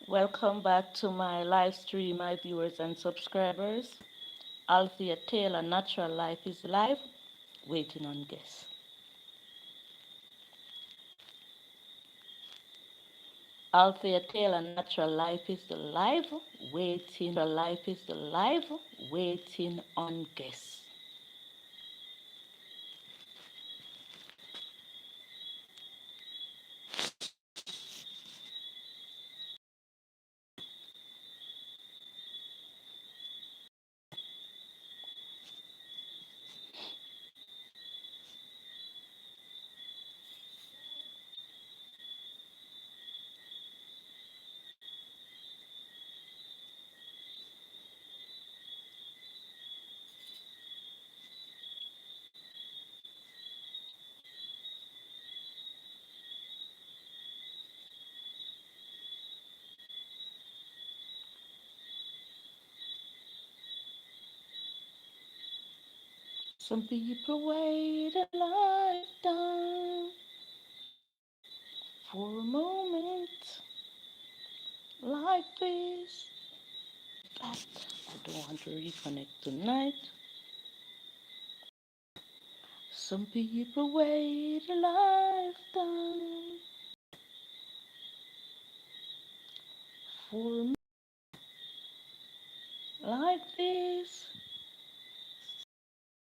Welcome back to my live stream, my viewers and subscribers. Althea Taylor, Natural Life is live, waiting on guests. Althea Taylor, Natural Life is live, waiting on guests. Some people wait a lifetime for a moment like this. But I don't want to reconnect tonight. Some people wait a lifetime for a like this.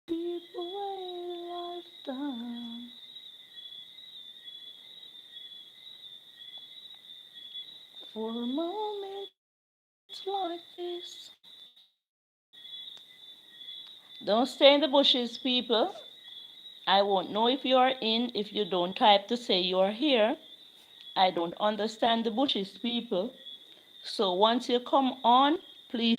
People wait a lifetime for a moment like this. Don't stay in the bushes, people. I won't know if you are in if you don't type to say you are here. I don't understand the bushes, people. So once you come on, please.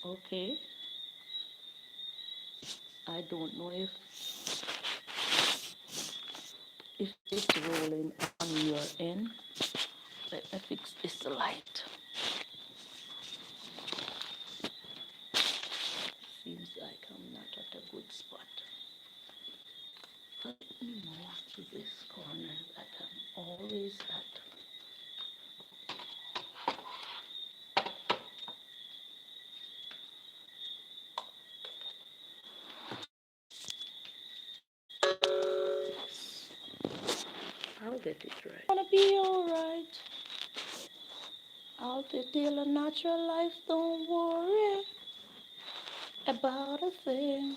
Okay. I don't know if it's rolling on your end. Let me fix this light. Seems like I'm not at a good spot. Let me move to this corner that I'm always at. I'll get it right. Gonna be alright. I'll detail a natural life, don't worry about a thing.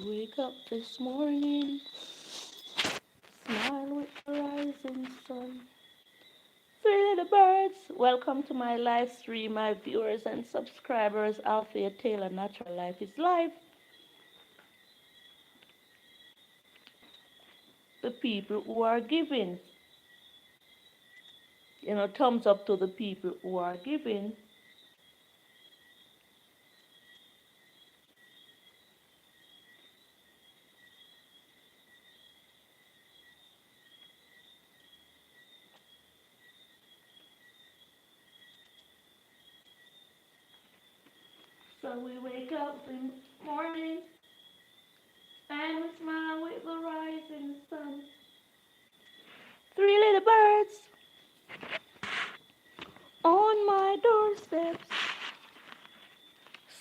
Wake up this morning, smile with the rising sun. Three little birds, welcome to my live stream, my viewers and subscribers. Althea Taylor, Natural Life is Live. The people who are giving, thumbs up to the people who are giving. So we wake up in the morning and we smile with the rising sun. Three little birds on my doorsteps,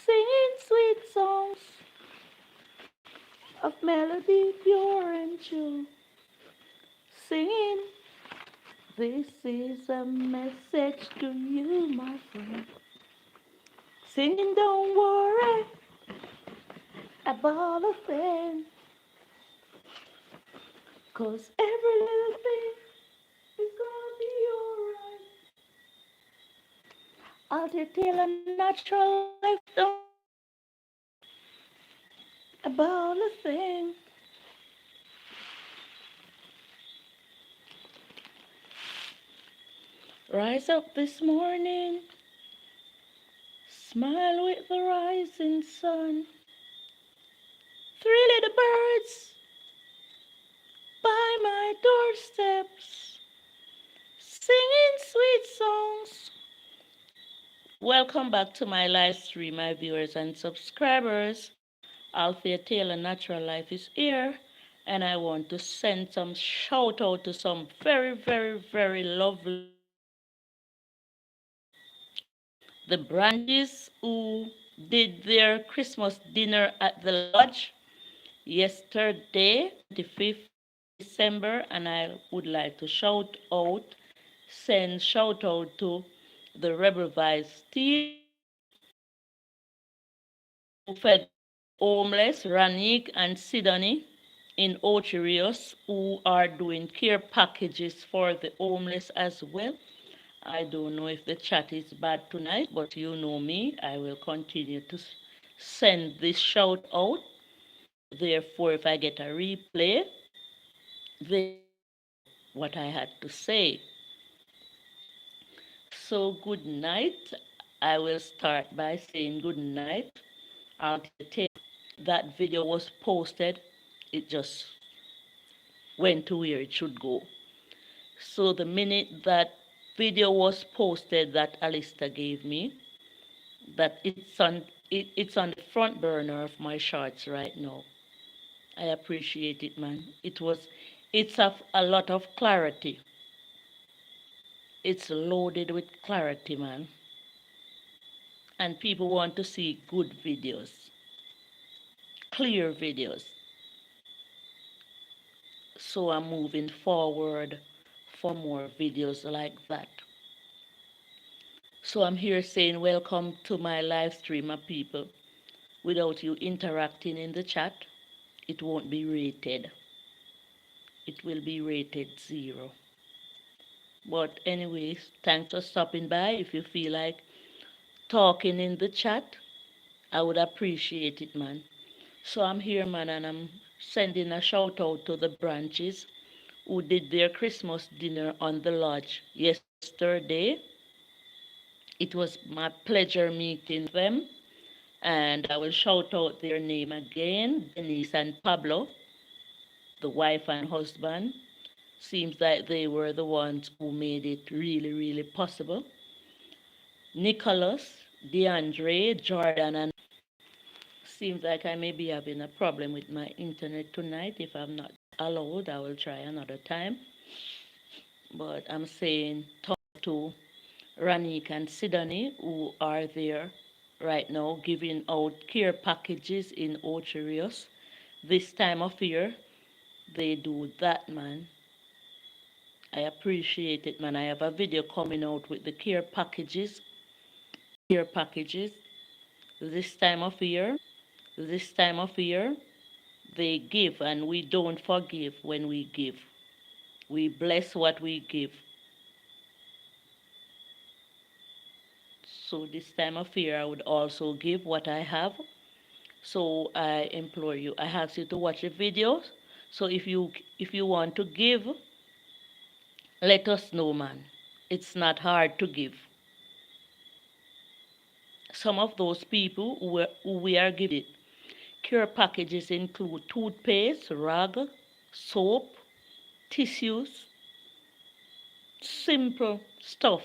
singing sweet songs of melody pure and true. Singing, this is a message to you, my friend. Singing, don't worry about a thing, 'cause every little thing is gonna be alright. I'll detail a natural life, don't about a thing. Rise up this morning, smile with the rising sun. Three little birds by my doorsteps, singing sweet songs Welcome back to my live stream, my viewers and subscribers. Althea Taylor Natural Life is here, and I want to send some shout out to some very, very, very lovely the branches who did their Christmas dinner at the lodge yesterday, 25th December, and I would like to send shout out to the Rebel Vice team who fed homeless Ranik and Sidoni in Ocherios who are doing care packages for the homeless as well. I don't know if the chat is bad tonight, but you know me. I will continue to send this shout out. Therefore, if I get a replay, they what I had to say. So, good night. I will start by saying good night. That video was posted, it just went to where it should go. So, the minute that video was posted that Alistair gave me, that it's on the front burner of my shorts right now. I appreciate it, man. It's of a lot of clarity. It's loaded with clarity, man. And people want to see good videos, clear videos. So I'm moving forward for more videos like that. So I'm here saying welcome to my live stream, my people. Without you interacting in the chat, it won't be rated. It will be rated 0. But anyways, thanks for stopping by. If you feel like talking in the chat, I would appreciate it, man. So I'm here, man, and I'm sending a shout out to the branches who did their Christmas dinner on the lodge yesterday. It was my pleasure meeting them, and I will shout out their name again, Denise and Pablo, the wife and husband. Seems like they were the ones who made it really, really possible. Nicholas, DeAndre, Jordan, and seems like I may be having a problem with my internet tonight. If I'm not allowed, I will try another time. But I'm saying talk to Ranik and Sidani, who are there right now giving out care packages in Ocherios. This time of year, they do that, man. I appreciate it, man. I have a video coming out with the care packages. Care packages. This time of year, this time of year, they give, and we don't forgive when we give. We bless what we give. So this time of year, I would also give what I have. So I implore you, I ask you to watch the videos. So if you want to give, let us know, man. It's not hard to give. Some of those people who we are giving care packages include toothpaste, rag, soap, tissues, simple stuff.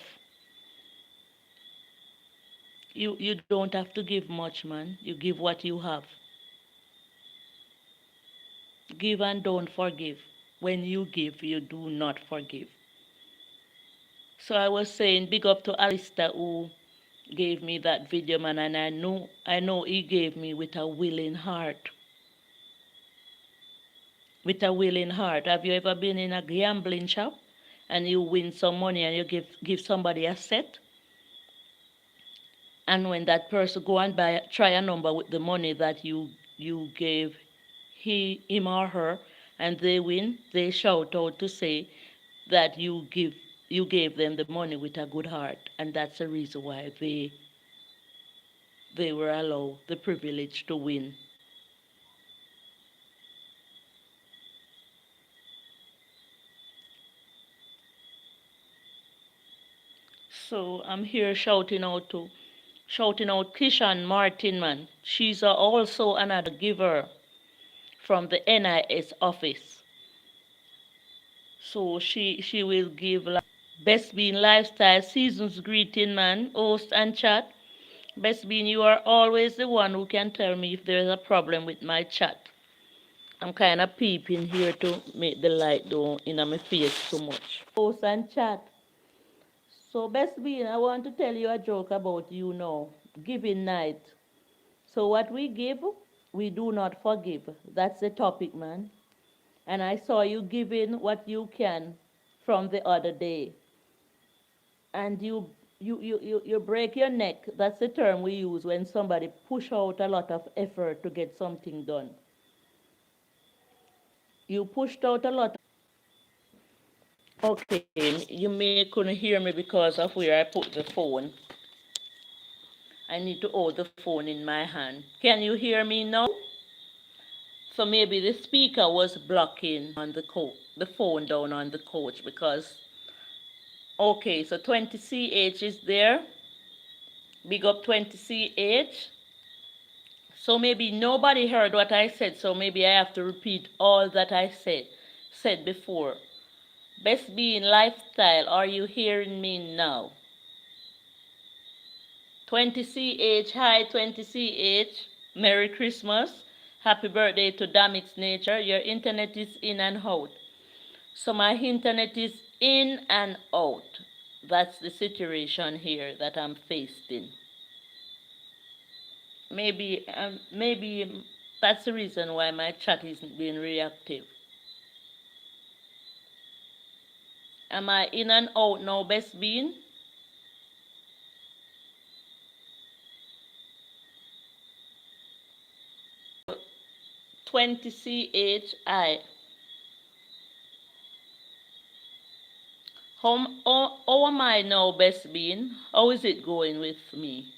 You don't have to give much, man. You give what you have. Give and don't forgive. When you give, you do not forgive. So I was saying big up to Alistair who gave me that video, man, and I know he gave me with a willing heart. With a willing heart. Have you ever been in a gambling shop and you win some money and you give somebody a set? And when that person go and try a number with the money that you gave him or her, and they win, they shout out to say that you gave them the money with a good heart, and that's the reason why they were allowed the privilege to win. So I'm here shouting out Kishan Martin, man. She's also another giver from the NIS office. So she will give like Best Bean Lifestyle Seasons greeting, man, host and chat. Best being you are always the one who can tell me if there's a problem with my chat. I'm kind of peeping here to make the light don't in my face too much. Post and chat. So best being, I want to tell you a joke about you now. Giving night. So what we give, we do not forgive. That's the topic, man. And I saw you giving what you can from the other day. And you break your neck. That's the term we use when somebody push out a lot of effort to get something done. You pushed out a lot. Okay, you may couldn't hear me because of where I put the phone. I need to hold the phone in my hand. Can you hear me now? So maybe the speaker was blocking on the phone down on the couch because okay, so 20CH is there. Big up 20CH. So maybe nobody heard what I said, so maybe I have to repeat all that I said before. Best being lifestyle, are you hearing me now? 20CH, hi 20CH, Merry Christmas, Happy birthday to Damix Nature. Your internet is in and out. So my internet is in and out. That's the situation here that I'm facing. Maybe that's the reason why my chat isn't being reactive. Am I in and out now, best being? 20CHI. How am I now, best being? How is it going with me?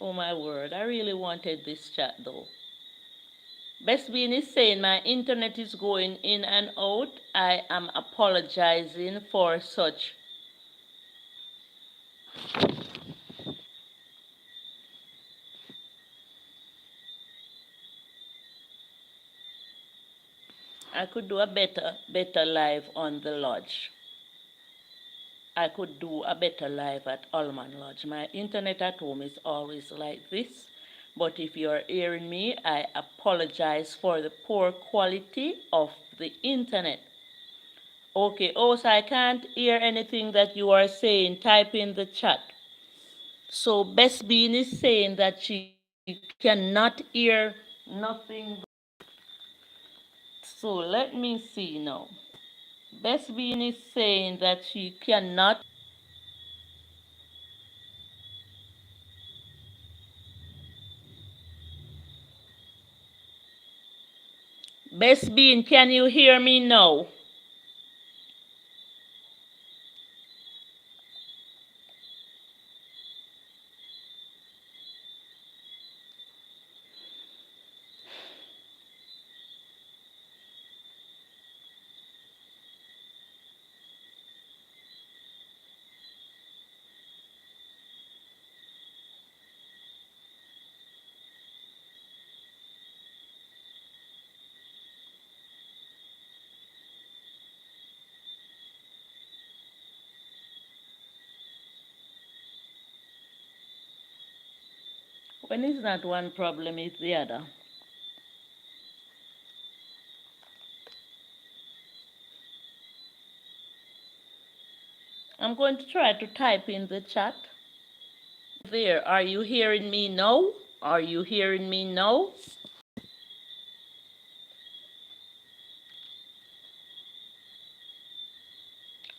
Oh my word, I really wanted this chat though. Best being is saying my internet is going in and out. I am apologizing for such. I could do a better live on the lodge. I could do a better live at Allman Lodge. My internet at home is always like this. But if you're hearing me, I apologize for the poor quality of the internet. Okay, also I can't hear anything that you are saying. Type in the chat. So Best Bean is saying that she cannot hear nothing. So let me see now. Best Bean is saying that she cannot. Best Bean, can you hear me now? When it's not one problem, it's the other. I'm going to try to type in the chat. There, are you hearing me now? Are you hearing me now?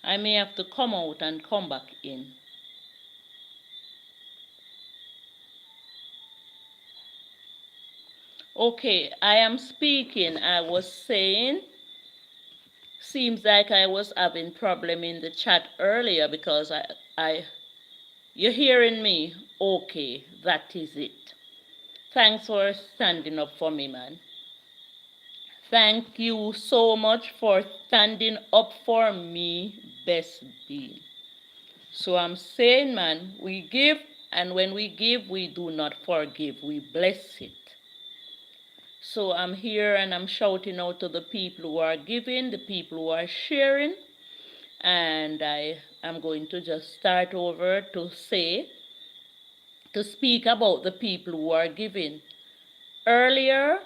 I may have to come out and come back in. Okay, I am speaking. I was saying, seems like I was having problem in the chat earlier because you're hearing me? Okay, that is it. Thanks for standing up for me, man. Thank you so much for standing up for me, Best Bean. So I'm saying, man, we give, and when we give, we do not forgive. We bless it. So I'm here and I'm shouting out to the people who are giving, the people who are sharing, and I am going to just start over to speak about the people who are giving. Earlier,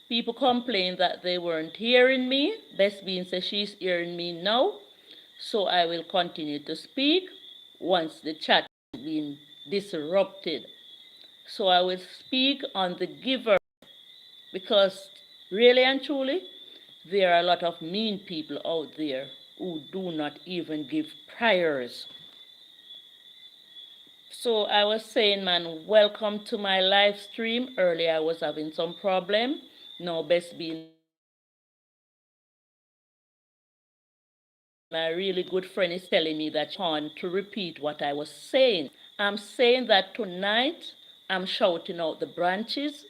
people complained that they weren't hearing me. Best Bean says she's hearing me now, so I will continue to speak once the chat has been disrupted. So I will speak on the giver because really and truly, there are a lot of mean people out there who do not even give prayers. So I was saying, man, welcome to my live stream. Earlier I was having some problem. Now Best Being, my really good friend, is telling me that on to repeat what I was saying. I'm saying that tonight I'm shouting out the branches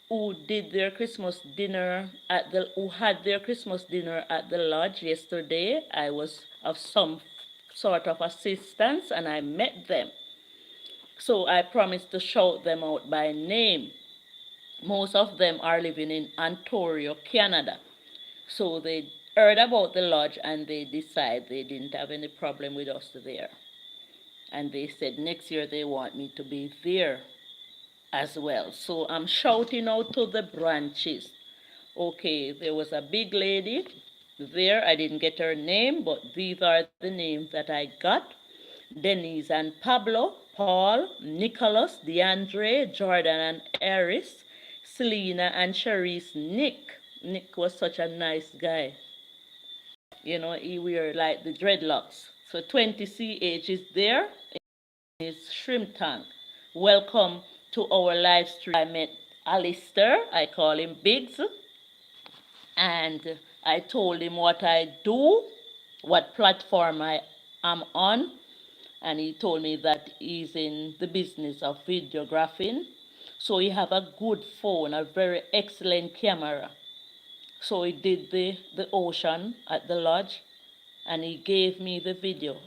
who did their Christmas dinner at the who had their Christmas dinner at the lodge yesterday. I was of some sort of assistance and I met them. So I promised to shout them out by name. Most of them are living in Ontario, Canada. So they heard about the lodge and they decided they didn't have any problem with us there. And they said next year they want me to be there as well. So I'm shouting out to the branches. Okay, there was a big lady there. I didn't get her name, but these are the names that I got. Denise and Pablo, Paul, Nicholas, DeAndre, Jordan and Eris, Selena and Cherise, Nick. Nick was such a nice guy. You know, he wear like the dreadlocks. So 20CH is there. His shrimp tank. Welcome to our live stream. I met Alistair. I call him Biggs. And I told him what I do, what platform I am on, and he told me that he's in the business of videographing. So he have a good phone, a very excellent camera. So he did the ocean at the lodge, and he gave me the video.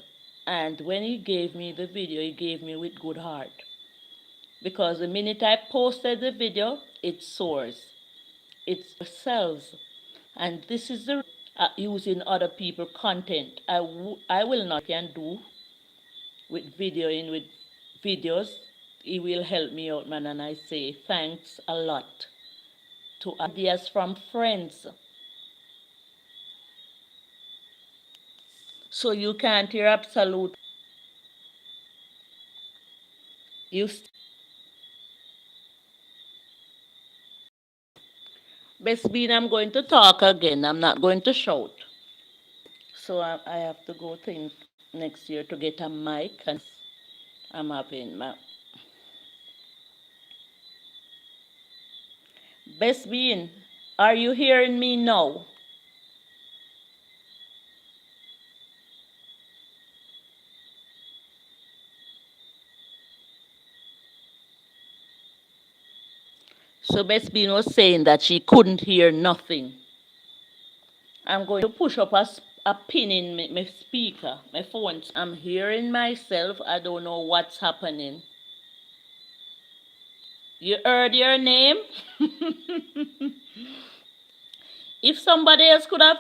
And when he gave me the video, he gave me with good heart. Because the minute I posted the video, it soars. It's sells. And this is the using other people content. I will not can do with videoing with videos. It will help me out, man, and I say thanks a lot to ideas from friends. So you can't hear absolute. You Best Bean, I'm going to talk again. I'm not going to shout. So I have to go think next year to get a mic, and I'm having my Best Bean. Are you hearing me now? So Best Bean was saying that she couldn't hear nothing. I'm going to push up a pin in my speaker, my phone. I'm hearing myself. I don't know what's happening. You heard your name? If somebody else could have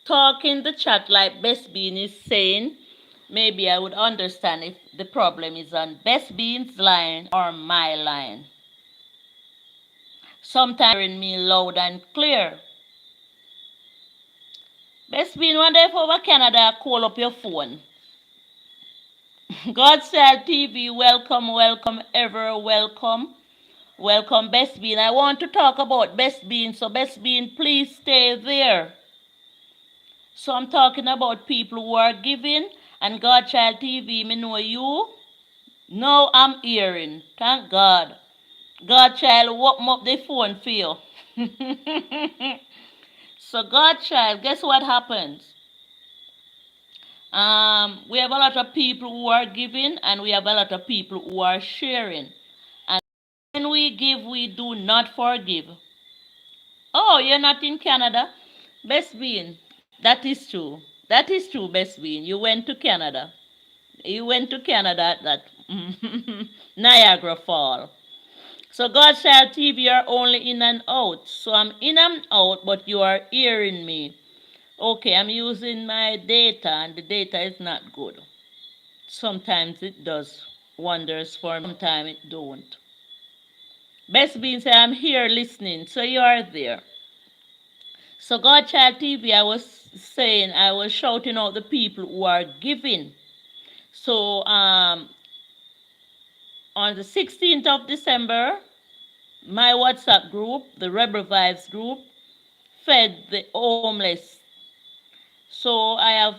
talked in the chat like Best Bean is saying, maybe I would understand if the problem is on Best Bean's line or my line. Sometimes hearing me loud and clear. Best Bean, one day over Canada, call up your phone. Godchild TV, welcome, welcome, ever welcome. Welcome, Best Bean. I want to talk about Best Bean, so Best Bean, please stay there. So I'm talking about people who are giving, and Godchild TV, me know you. Now I'm hearing. Thank God. Godchild, open up the phone for you. So Godchild, guess what happens? We have a lot of people who are giving, and we have a lot of people who are sharing. And when we give, we do not forgive. Oh, you're not in Canada? Best Bean, that is true. That is true, Best Bean. You went to Canada. You went to Canada at that Niagara Fall. So Godchild TV, you're only in and out. So I'm in and out, but you are hearing me. Okay, I'm using my data and the data is not good. Sometimes it does wonders for me, sometimes it don't. Best being say I'm here listening, so you are there. So Godchild TV, I was saying, I was shouting out the people who are giving. So on the 16th of December, my WhatsApp group, the Rebel Vibes group, fed the homeless. So I have,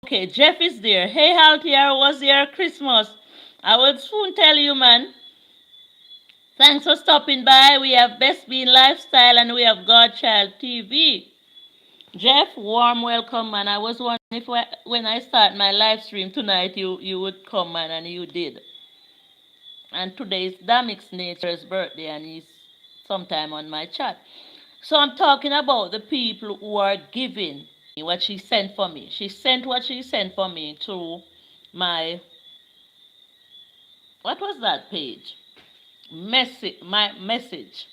okay, Jeff is there. Hey, Althea, how was your Christmas? I will soon tell you, man. Thanks for stopping by. We have Best Bean Lifestyle and we have Godchild TV. Jeff, warm welcome, man. I was wondering if when I start my live stream tonight, you would come, man, and you did. And today is Damix Nature's birthday, and he's sometime on my chat. So I'm talking about the people who are giving what she sent for me. She sent what she sent for me to my, what was that page? My message,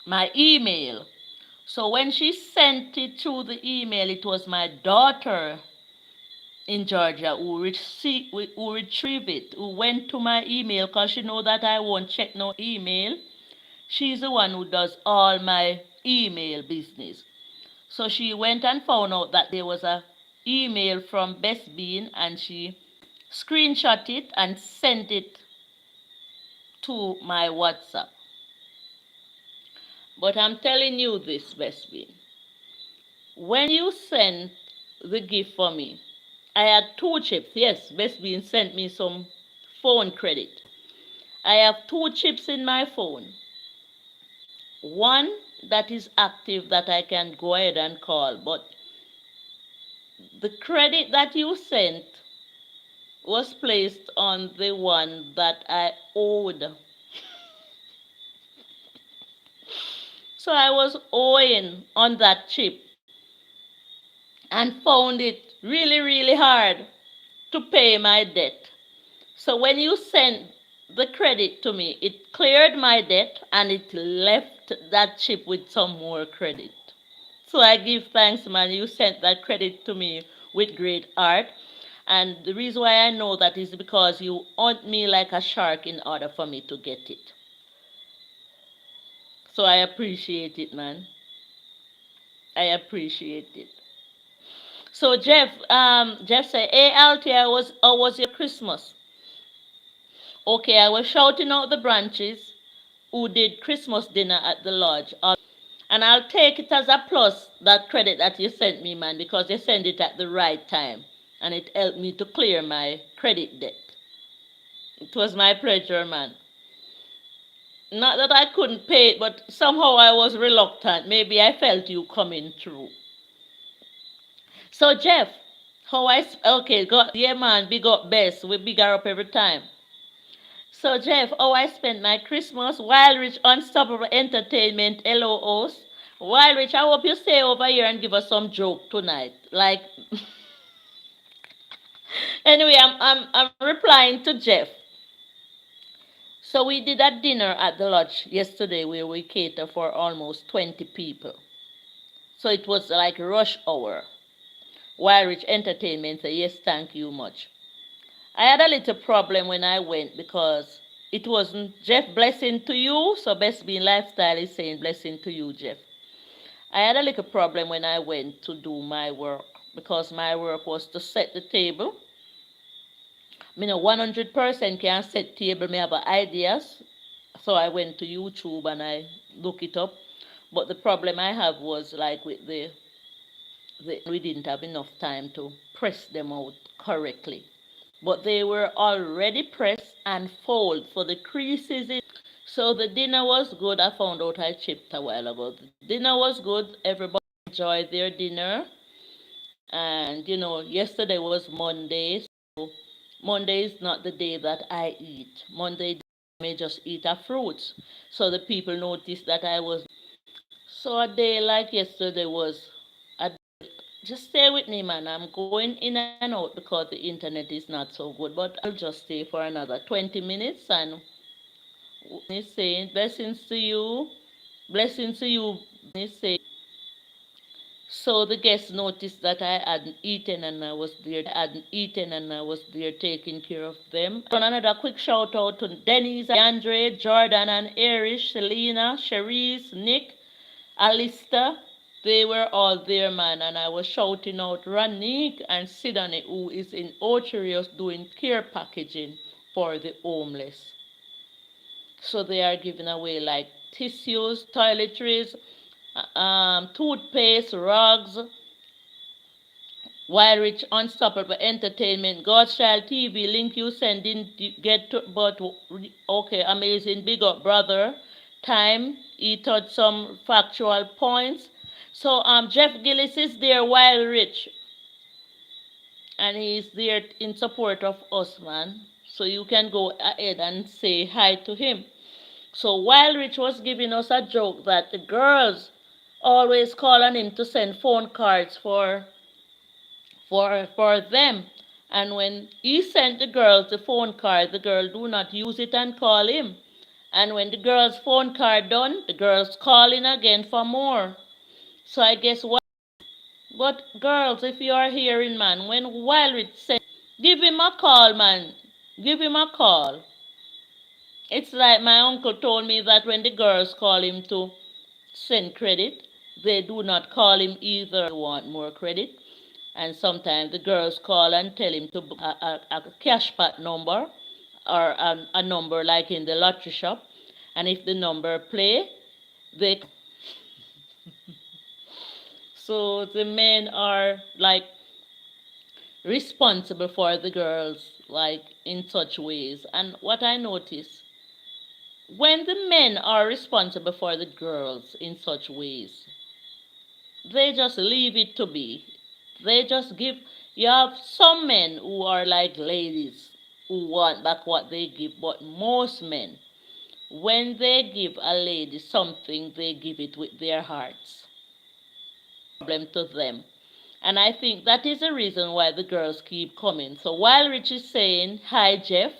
my email. So when she sent it through the email, it was my daughter in Georgia who retrieved it, who went to my email because she know that I won't check no email. She's the one who does all my email business. So she went and found out that there was a email from Best Bean and she screenshot it and sent it to my WhatsApp. But I'm telling you this, Best Bean. When you sent the gift for me, I had two chips. Yes, Best Bean sent me some phone credit. I have two chips in my phone. One that is active that I can go ahead and call, but the credit that you sent was placed on the one that I owed. So I was owing on that chip and found it really, really hard to pay my debt. So when you sent the credit to me, it cleared my debt and it left that chip with some more credit. So I give thanks, man. You sent that credit to me with great art. And the reason why I know that is because you hunt me like a shark in order for me to get it. So I appreciate it, man. I appreciate it. So Jeff said, "Hey Althea, how was your Christmas?" Okay, I was shouting out the branches who did Christmas dinner at the lodge. And I'll take it as a plus, that credit that you sent me, man, because you sent it at the right time. And it helped me to clear my credit debt. It was my pleasure, man. Not that I couldn't pay it, but somehow I was reluctant. Maybe I felt you coming through. So Jeff, okay, yeah man, big up best. We bigger up every time. So Jeff, I spent my Christmas, Wild Rich Unstoppable Entertainment, LOOs. Wild Rich, I hope you stay over here and give us some joke tonight. Like, anyway, I'm replying to Jeff. So we did a dinner at the lodge yesterday where we cater for almost 20 people. So it was like rush hour. Wild Rich Entertainment said, yes, thank you much. I had a little problem when I went because it wasn't Jeff blessing to you. So Best Being Lifestyle is saying blessing to you, Jeff. I had a little problem when I went to do my work because my work was to set the table. Me know 100% can set table. Me have ideas. So I went to YouTube and I look it up. But the problem I have was like with we didn't have enough time to press them out correctly. But they were already pressed and fold for the creases in. So the dinner was good. I found out I chipped a while ago. The dinner was good. Everybody enjoyed their dinner. And yesterday was Monday. So Monday is not the day that I eat. Monday I may just eat a fruit. So the people noticed that I was. So a day like yesterday was a just stay with me, man. I'm going in and out because the internet is not so good. But I'll just stay for another 20 minutes and he's saying blessings to you. Blessings to you, They say, so the guests noticed that I hadn't eaten and I was there taking care of them. And another quick shout out to Denise, Andre, Jordan and Irish, Selena, Cherise, Nick, Alista. They were all there, man, and I was shouting out Ranique and Sidney, who is in Ocherios doing care packaging for the homeless. So they are giving away like tissues, toiletries, toothpaste, rugs, Wild Rich Unstoppable Entertainment, God's Child TV, link you send in, get to, but okay, amazing, big up, brother. Time, he touched some factual points. So, Jeff Gillis is there, Wild Rich, and he's there in support of us, man. So you can go ahead and say hi to him. So Wild Rich was giving us a joke that the girls always call on him to send phone cards for them. And when he sent the girls the phone card, the girl do not use it and call him. And when the girl's phone card done, the girls calling again for more. So I guess what? But girls, if you are hearing, man, when Wildrich said, give him a call, man, give him a call. It's like my uncle told me that when the girls call him to send credit, they do not call him either. They want more credit. And sometimes the girls call and tell him to book a cash pot number or a number like in the lottery shop. And if the number play, they. So the men are like responsible for the girls like in such ways. And what I notice, when the men are responsible for the girls in such ways, they just leave it to be. They just give. You have some men who are like ladies who want back what they give, but most men, when they give a lady something, they give it with their hearts. Problem to them. And I think that is the reason why the girls keep coming. So while Rich is saying, hi, Jeff.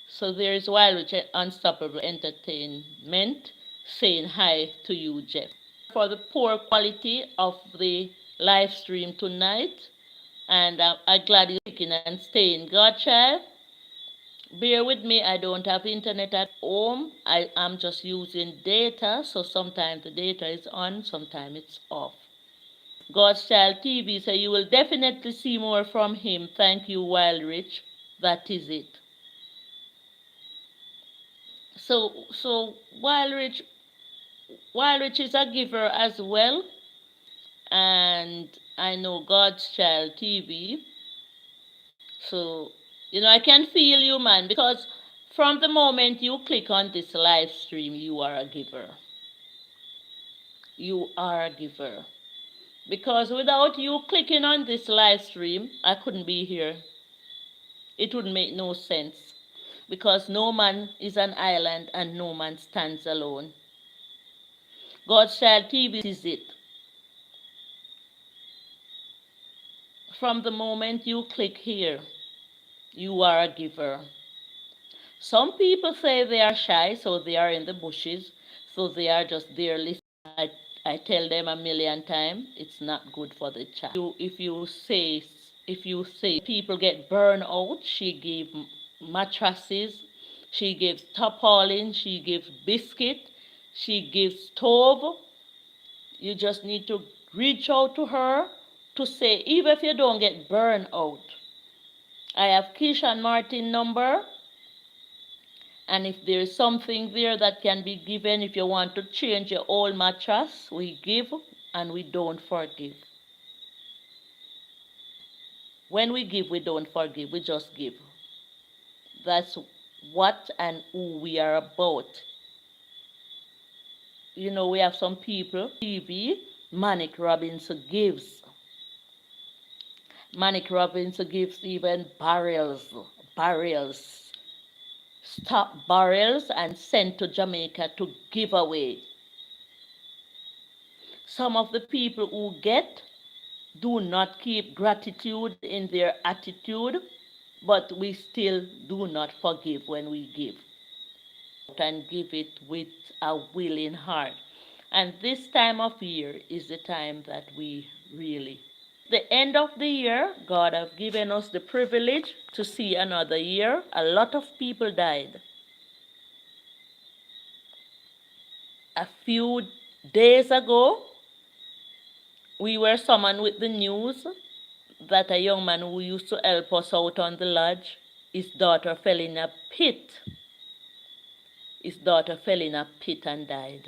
So there is Wild Rich Unstoppable Entertainment saying hi to you, Jeff. For the poor quality of the live stream tonight, and I'm glad you're sticking and staying. Godchild, bear with me, I don't have internet at home. I am just using data, so sometimes the data is on, sometimes it's off. God's Child TV, so you will definitely see more from him. Thank you, Wild Rich. That is it. So Wild Rich is a giver as well, and I know God's Child TV. So, I can feel you, man, because from the moment you click on this live stream, you are a giver. You are a giver. Because without you clicking on this live stream, I couldn't be here. It would make no sense. Because no man is an island and no man stands alone. God's Child TV is it. From the moment you click here, you are a giver. Some people say they are shy, so they are in the bushes, so they are just there listening. I tell them a million times, it's not good for the child. If you say people get burned out, she gave mattresses, she gives tarpaulin, she gives biscuit, she gives stove. You just need to reach out to her to say, even if you don't get burned out, I have Keisha and Martin number. And if there is something there that can be given, if you want to change your old mattress, we give and we don't forgive. When we give, we don't forgive, we just give. That's what and who we are about. We have some people, TV, Manic Robinson gives. Manic Robinson gives even barrels, stop barrels and sent to Jamaica to give away. Some of the people who get do not keep gratitude in their attitude, but we still do not forgive when we give. and give it with a willing heart. And this time of year is the time that we really. The end of the year, God have given us the privilege to see another year. A lot of people died. A few days ago, we were summoned with the news that a young man who used to help us out on the lodge, his daughter fell in a pit. His daughter fell in a pit and died.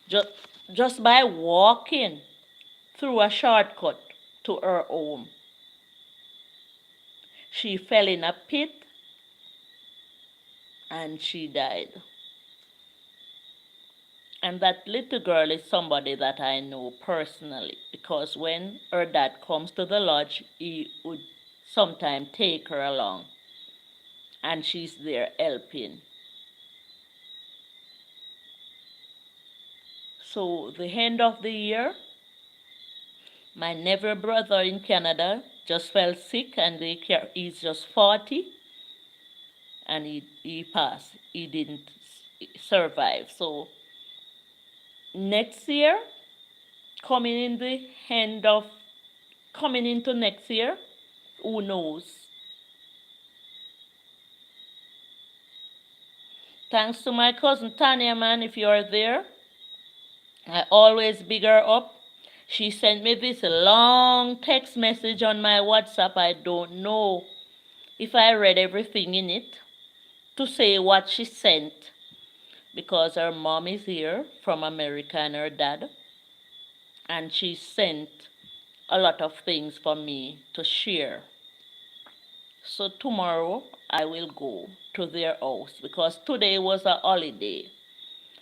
Just, just by walking through a shortcut to her home. She fell in a pit and she died. And that little girl is somebody that I know personally, because when her dad comes to the lodge, he would sometimes take her along, and she's there helping. So the end of the year, my nephew brother in Canada just fell sick, and he's just 40, and he passed. He didn't survive. So next year, coming in the end of coming into next year, who knows? Thanks to my cousin Tanya, man, if you are there. I always big her up. She sent me this long text message on my WhatsApp. I don't know if I read everything in it to say what she sent, because her mom is here from America and her dad, and she sent a lot of things for me to share. So tomorrow I will go to their house because today was a holiday.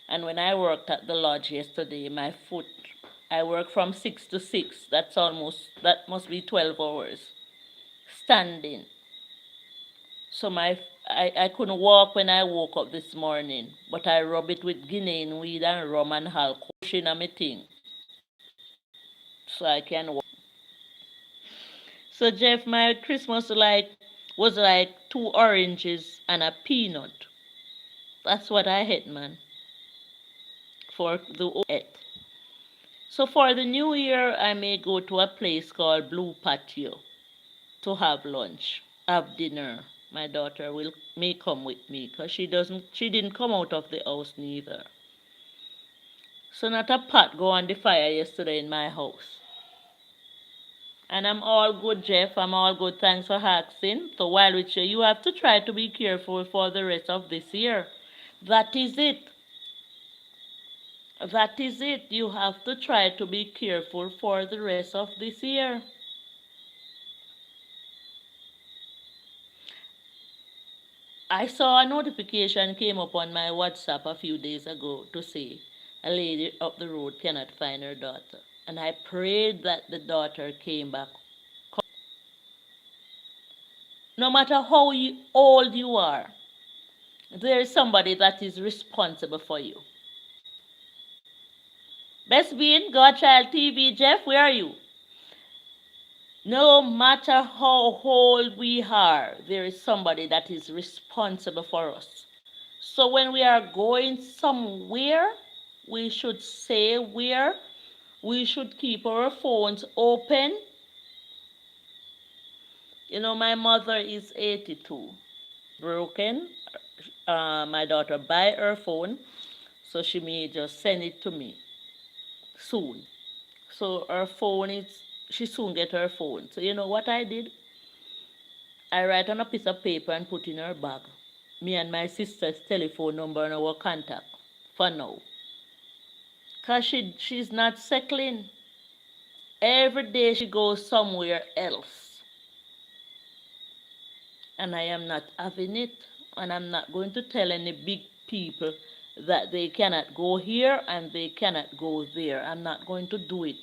And when I worked at the lodge yesterday, I work from 6 to 6. That must be 12 hours standing. So I couldn't walk when I woke up this morning, but I rub it with guinea weed and rum and alcohol in a thing so I can walk. So Jeff, my Christmas was like 2 oranges and a peanut. That's what I ate, man, for the ate. So for the new year, I may go to a place called Blue Patio to have lunch, have dinner. My daughter may come with me because she didn't come out of the house neither. So not a pot go on the fire yesterday in my house. And I'm all good, Jeff. I'm all good. Thanks for asking. So while with you have to try to be careful for the rest of this year. That is it. That is it. You have to try to be careful for the rest of this year. I saw a notification came up on my WhatsApp a few days ago to say a lady up the road cannot find her daughter. And I prayed that the daughter came back. No matter how old you are, there is somebody that is responsible for you. Best being Godchild TV, Jeff, where are you? No matter how old we are, there is somebody that is responsible for us. So when we are going somewhere, we should say where. We should keep our phones open. You know, my mother is 82, broken. My daughter buy her phone, so she may just send it to me soon. So she soon get her phone. So you know what I did? I write on a piece of paper and put in her bag me and my sister's telephone number and our contact for now. Because she's not settling. Every day she goes somewhere else. And I am not having it. And I'm not going to tell any big people that they cannot go here and they cannot go there. I'm not going to do it.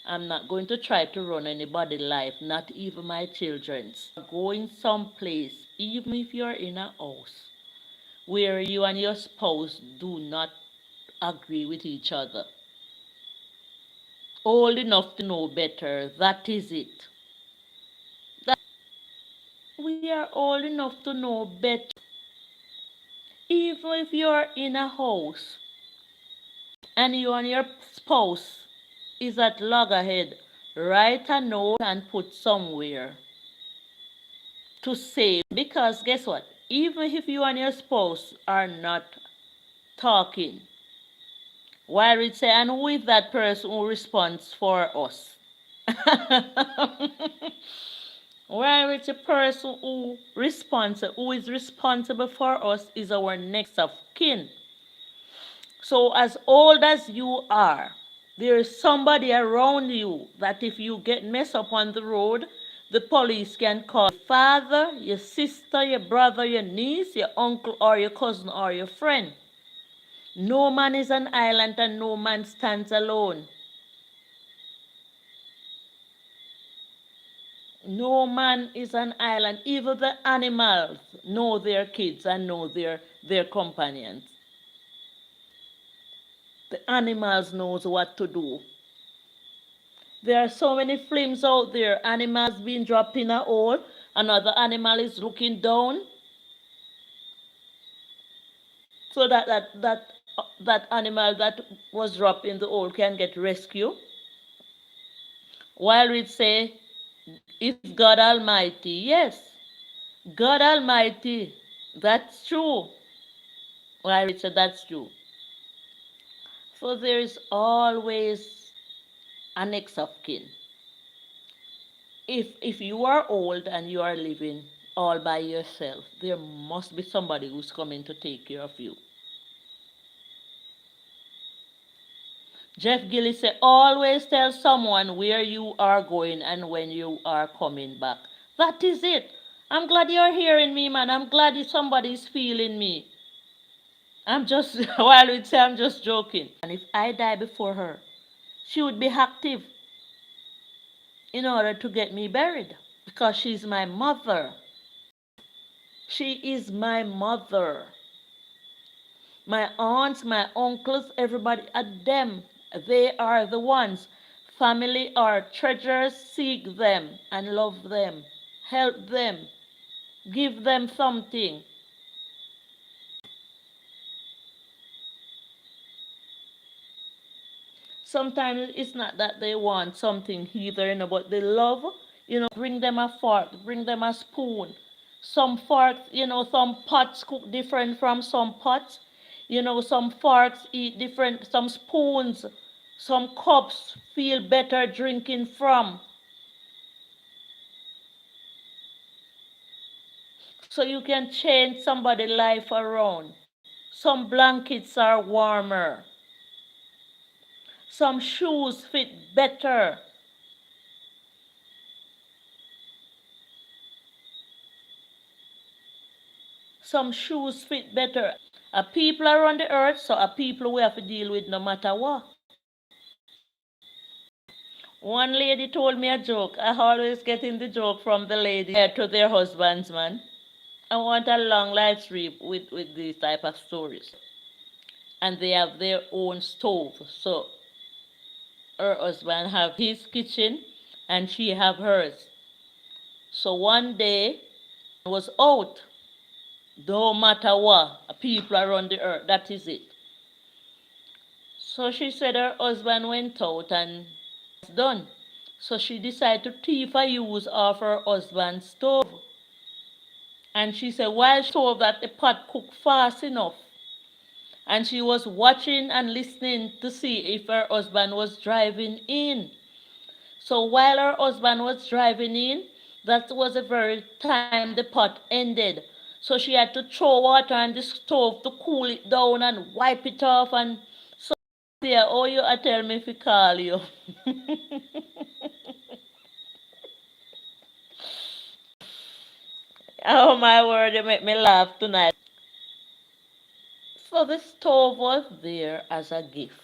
I'm not going to try to run anybody's life, not even my children's. Going someplace, even if you're in a house where you and your spouse do not agree with each other. Old enough to know better, that is it. We are old enough to know better. Even if you're in a house and you and your spouse is at loggerhead, write a note and put somewhere to save. Because guess what? Even if you and your spouse are not talking, while it say, and who is that person who responds for us? While it's a person who is responsible for us is our next of kin. So as old as you are, there is somebody around you that if you get messed up on the road, the police can call your father, your sister, your brother, your niece, your uncle, or your cousin, or your friend. No man is an island and no man stands alone. No man is an island. Even the animals know their kids and know their companions. The animals knows what to do. There are so many films out there. Animals being dropped in a hole. Another animal is looking down. So that animal that was dropped in the hole can get rescued. While we say, it's God Almighty. Yes, God Almighty. That's true. While we say that's true. So there is always a next of kin. If you are old and you are living all by yourself, there must be somebody who's coming to take care of you. Jeff Gillis said, always tell someone where you are going and when you are coming back. That is it. I'm glad you're hearing me, man. I'm glad somebody's feeling me. I'm just, while we'd say I'm just joking. And if I die before her, she would be active in order to get me buried because she's my mother. She is my mother. My aunts, my uncles, everybody at them, they are the ones. Family are treasures, seek them and love them. Help them. Give them something. Sometimes it's not that they want something either, but they love, bring them a fork, bring them a spoon. Some forks, some pots cook different from some pots. Some forks eat different, some spoons, some cups feel better drinking from. So you can change somebody's life around. Some blankets are warmer. Some shoes fit better. Some shoes fit better. A people around the earth, so a people we have to deal with no matter what. One lady told me a joke. I always getting the joke from the lady to their husbands, man. I want a long live stream with these type of stories. And they have their own stove. So her husband have his kitchen and she have hers. So one day was out. Don't matter what, people around the earth, that is it. So she said her husband went out and it's done. So she decided to thief a use of her husband's stove. And she said while she stove that the pot cooked fast enough. And she was watching and listening to see if her husband was driving in. So while her husband was driving in, that was the very time the pot ended. So she had to throw water on the stove to cool it down and wipe it off. And so, yeah, oh, you tell me if I call you. Oh, my word, you make me laugh tonight. So the stove was there as a gift.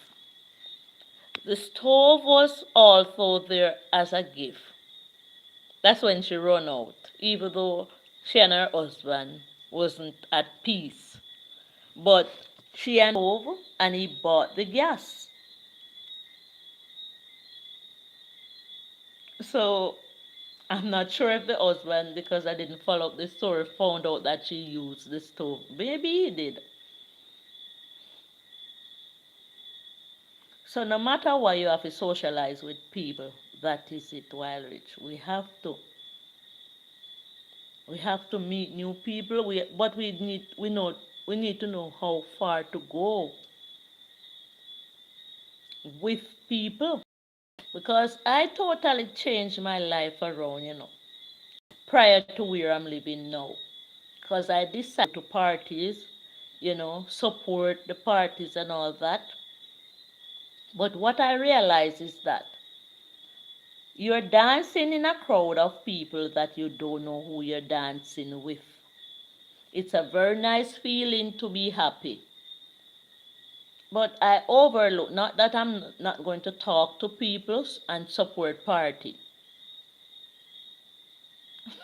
The stove was also there as a gift. That's when she run out, even though she and her husband wasn't at peace. But she and over and he bought the gas. So I'm not sure if the husband, because I didn't follow up the story, found out that she used the stove. Maybe he did. So no matter what, you have to socialize with people. That is it, while rich. We have to meet new people. But we need to know how far to go with people, because I totally changed my life around, prior to where I'm living now. Because I decided to parties, support the parties and all that. But what I realize is that you're dancing in a crowd of people that you don't know who you're dancing with. It's a very nice feeling to be happy. But I overlook, not that I'm not going to talk to people and support party.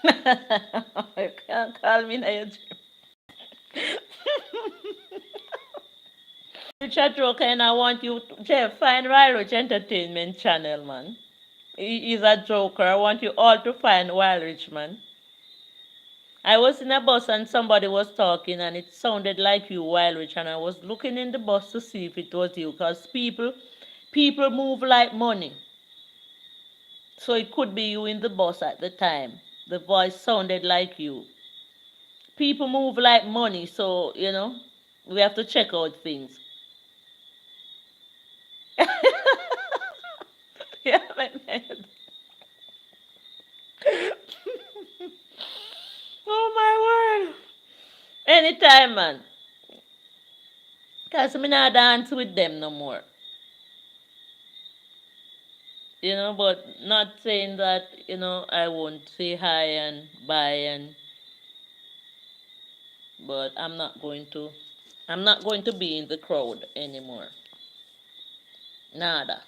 You can't call me now. Richard Joker, and I want you to Jeff, find Wild Rich Entertainment Channel, man. He's a joker. I want you all to find Wild Rich, man. I was in a bus and somebody was talking and it sounded like you, Wild Rich, and I was looking in the bus to see if it was you, because people move like money. So it could be you in the bus at the time. The voice sounded like you. People move like money, so we have to check out things. Yeah, my man. Oh my word. Anytime, man. Cause me not dance with them no more. But not saying that, I won't say hi and bye and but I'm not going to be in the crowd anymore. Nada.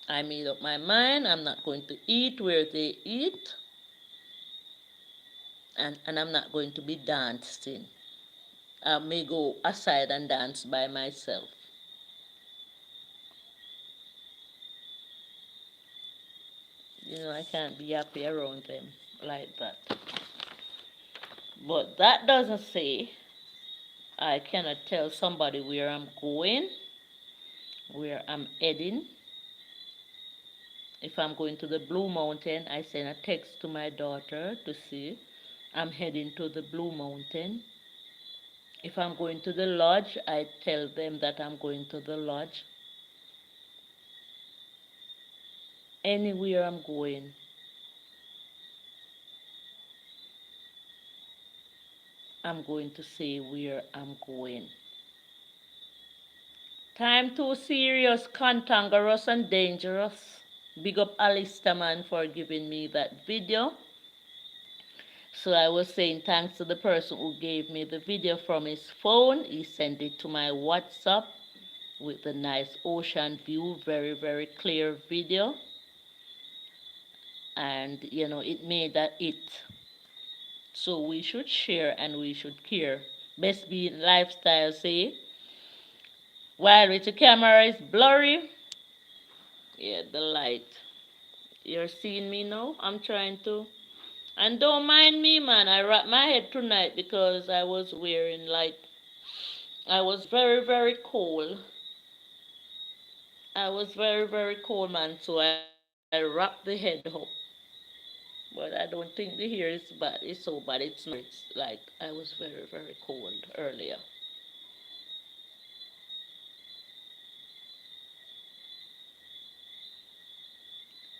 I made up my mind. I'm not going to eat where they eat, and I'm not going to be dancing. I may go aside and dance by myself. I can't be happy around them like that. But that doesn't say I cannot tell somebody where I'm going, where I'm heading. If I'm going to the Blue Mountain, I send a text to my daughter to see I'm heading to the Blue Mountain. If I'm going to the lodge, I tell them that I'm going to the lodge. Anywhere I'm going, I'm going to say where I'm going. Time too serious, cantankerous, and dangerous. Big up Alistair, man, for giving me that video. So I was saying thanks to the person who gave me the video from his phone. He sent it to my WhatsApp with the nice ocean view, very, very clear video. And, it made that it. So we should share and we should care. Best be in lifestyle, say. While with the camera is blurry. Yeah, the light. You're seeing me now? I'm trying to. And don't mind me, man. I wrapped my head tonight because I was wearing I was very, very cold. I was very, very cold, man. So I wrapped the head up. But I don't think the hair is bad. It's so bad. It's not. It's like I was very, very cold earlier.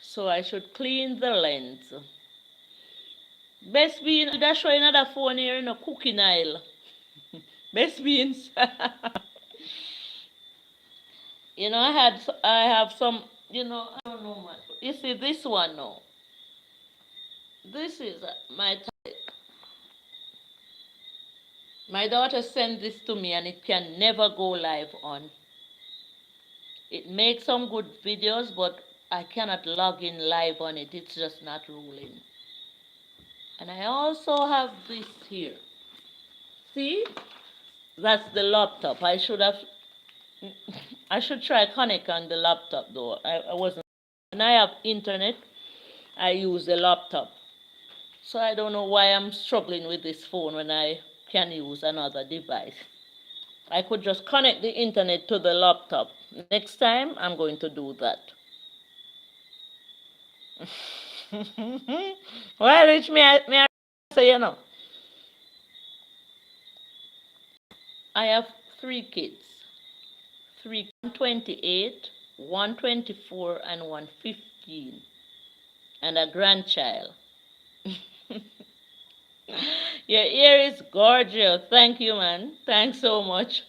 So I should clean the lens. Best be in that show another phone here in a cooking aisle. Best be inside. I have some, I don't know much. You see this one now. This is my daughter sent this to me and it can never go live on. It makes some good videos, but I cannot log in live on it. It's just not rolling. And I also have this here. See? That's the laptop. I should try connect on the laptop though. I wasn't. When I have internet, I use the laptop. So I don't know why I'm struggling with this phone when I can use another device. I could just connect the internet to the laptop. Next time, I'm going to do that. Well, Rich, may I say, I have three kids. Three, 128, 124, and 115, and a grandchild. Your ear is gorgeous. Thank you, man. Thanks so much.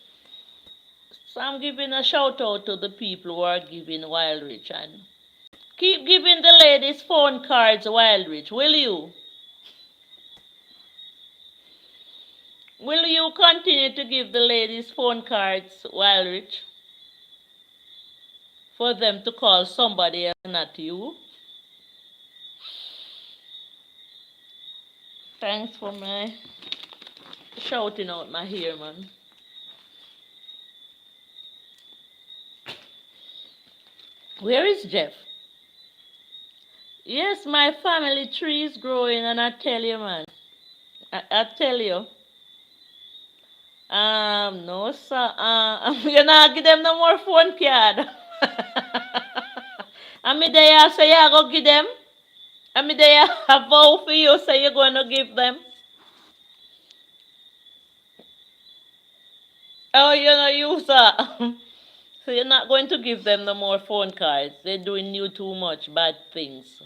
So I'm giving a shout out to the people who are giving Wild Rich, and keep giving the ladies phone cards, Wild Rich, will you? Will you continue to give the ladies phone cards, Wild Rich, for them to call somebody else, not you? Thanks for my shouting out my hair, man. Where is Jeff? Yes, my family tree is growing, and I tell you, man. I tell you. No, sir. You not give them no more phone card. I mean, they say you go give them. I mean, they have vow for you, say you're going to give them. Oh, you know, you, sir. So you're not going to give them no more phone cards. They're doing you too much bad things.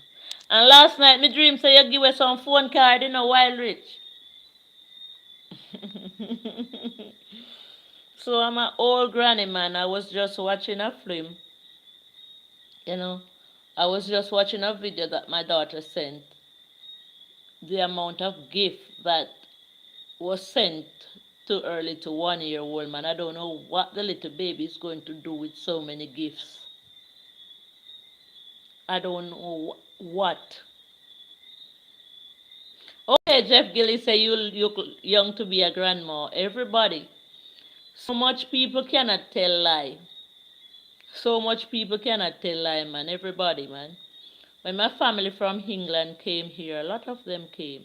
And last night, my dream say you give us some phone card, Wild Rich. So I'm an old granny, man. I was just watching a film, you know. I was just watching a video that my daughter sent. The amount of gift that was sent too early to 1-year-old, man. I don't know what the little baby is going to do with so many gifts. I don't know what. Okay, Jeff Gilly say you're young to be a grandma. Everybody. So much people cannot tell lie. So much people cannot tell lie, man. Everybody, man. When my family from England came here, a lot of them came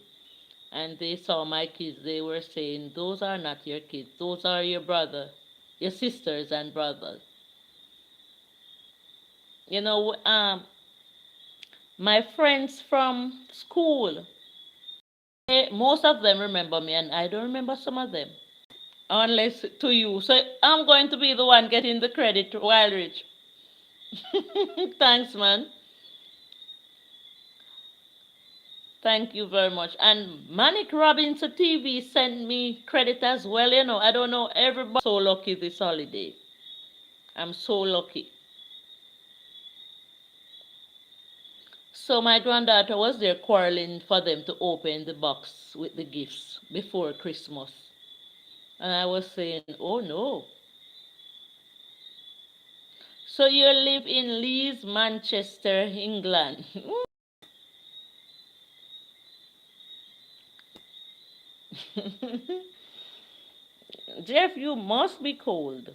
and they saw my kids. They were saying, those are not your kids. Those are your brother, your sisters and brothers. My friends from school, most of them remember me and I don't remember some of them. Unless to you. So I'm going to be the one getting the credit, Wild Rich. Thanks, man. Thank you very much. And Manic Robinson TV sent me credit as well. I don't know. Everybody so lucky this holiday. I'm so lucky. So my granddaughter was there quarreling for them to open the box with the gifts before Christmas. And I was saying, oh no. So you live in Leeds, Manchester, England. Jeff, you must be cold.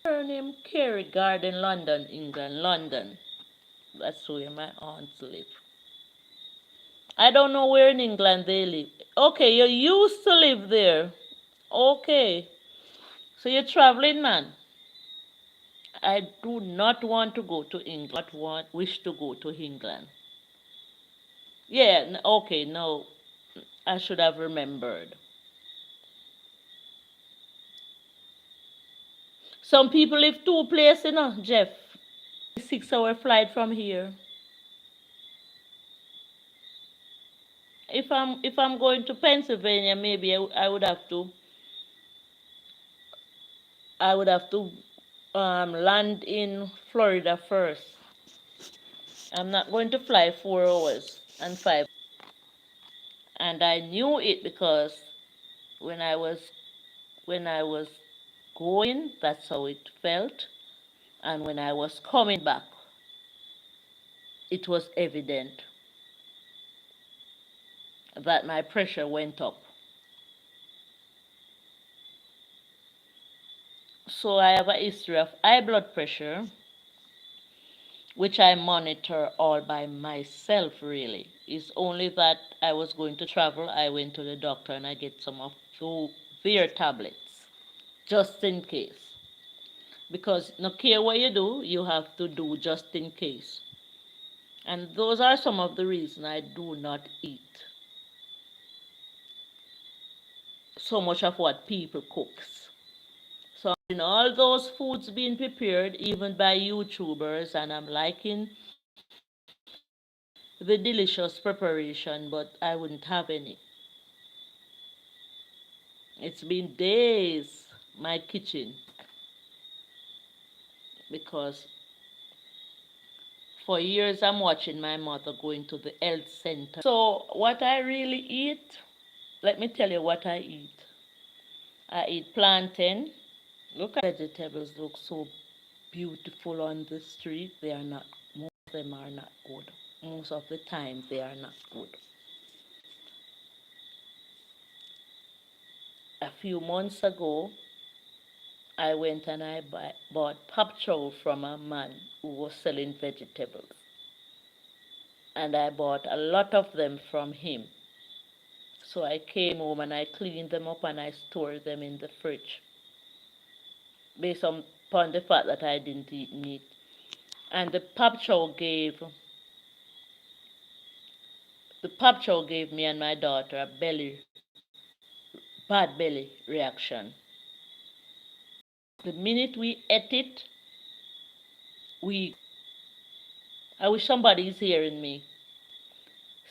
Her name Kerry Garden, London, England, London. That's where my aunts live. I don't know where in England they live. Okay, you used to live there. Okay. So you're traveling, man. I do not want to go to England. Wish to go to England. Yeah, okay, no. I should have remembered. Some people live two places, Jeff. 6-hour flight from here. If I'm going to Pennsylvania, maybe I would have to land in Florida first. I'm not going to fly 4 hours and 5. And I knew it because when I was when I was going, that's how it felt. And when I was coming back, it was evident that my pressure went up. So I have a history of high blood pressure, which I monitor all by myself, really. It's only that I was going to travel. I went to the doctor and I get some of their tablets just in case. Because no care what you do, you have to do just in case. And those are some of the reasons I do not eat so much of what people cooks. So in all those foods being prepared even by YouTubers, and I'm liking the delicious preparation, but I wouldn't have any. It's been days my kitchen because for years I'm watching my mother going to the health center. So what I really eat, let me tell you what I eat. I eat plantain. Look at vegetables look so beautiful on the street. They are not, most of them are not good. Most of the time they are not good. A few months ago, I went and I bought pop chow from a man who was selling vegetables. And I bought a lot of them from him. So I came home and I cleaned them up and I stored them in the fridge based upon the fact that I didn't eat meat. And the pop chow gave me and my daughter a bad belly reaction. The minute we ate it, we I wish somebody is hearing me.